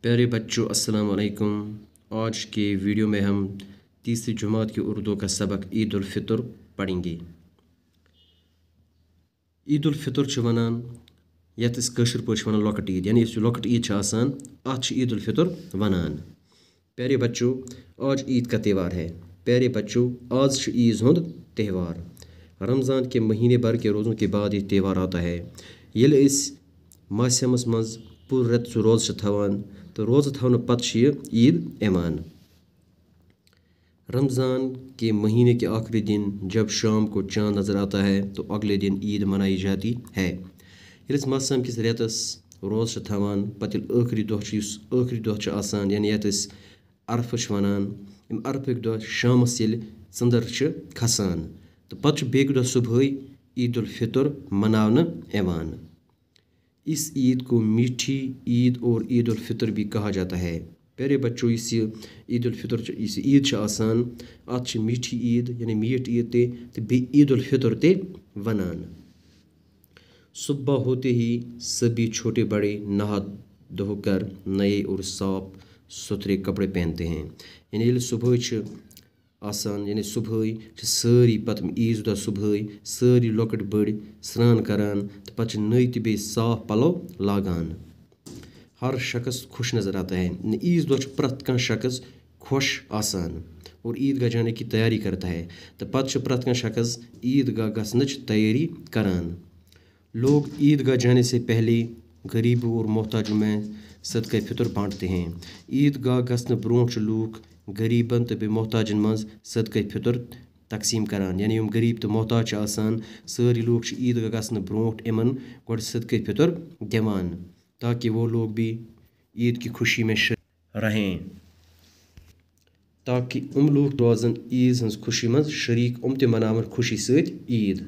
प्यारे बच्चों अस्सलाम वालेकुम। आज के वीडियो में हम तीसरी जमात की उर्दू का सबक ईद उल फितर पढ़ेंगे। ईद उल फितर छ वनान यत इस कशर पॉइंट वनान लॉकट ईद, यानी इस लॉकट ईद छ आसान आज ईद उल फितर वनान। प्यारे बच्चों, आज ईद का त्यौहार है। प्यारे बच्चों, आज छ ईद हुंद त्यौहार। रमज़ान के महीने भर के रोज़ों के बाद ये त्यौहार आता है। येले इस मासमस मज पूर रत रोज़ थवान तो रोज़ थवन पत ईद यमान। रमज़ान के महीने के आखिरी दिन जब शाम को चाँद नज़र आता है तो अगले दिन ईद मनाई जाती है। इस मौसम किस रेतस रोज़ थवान पत आखिरी दोह आसान, यानी यत अरफ वनान। अरफक दोह शामस चंदर खसान तो पत बेक दोह सुबह ईद उल फितर मनावन यवान। इस ईद को मीठी ईद और ईद उल फितर भी कहा जाता है। प्यारे बच्चों, इस ईद उल फितर इस ईद आसान अत मीठी ईद यानी मीठ ईद ते बे ईद उल फितर ते वनान। सुबह होते ही सभी छोटे बड़े नहा धोकर नए और साफ सुथरे कपड़े पहनते हैं। यानी सुबह आसान, यानी सुबह सारी पत ईज दह सुबह सारी लॉकट बड़ स्नान करान तो पत नई तो बे साफ पलो लागान। हर शख्स खुश नज़र आता है। ईज दह प्रत कह शख्स खुश आसान और ईदगाह जाने की तैयारी करता है तो पत प्रत कह शख्स ईदगाह गसनच तैयारी करान। लोग ईदगाह जाने से पहले गरीबों और मोहताजों में सदका फितर बांटते हैं। ईदगाह गसन ब्रोह लूक गरीबन तो बे मोहताजन मज सदका फितर तकसीम करान। यानी गरीब तो मोहताज आसान सारी लोग ईदगाह गसन ब्रोह इमन गोड़ सदका फितर दिवान ताकि वो लोग भी ईद की खुशी में रहें, ताकि लोग रोजन ईद हज खुशी मज शरीक ते मनावन खुशी सत ईद।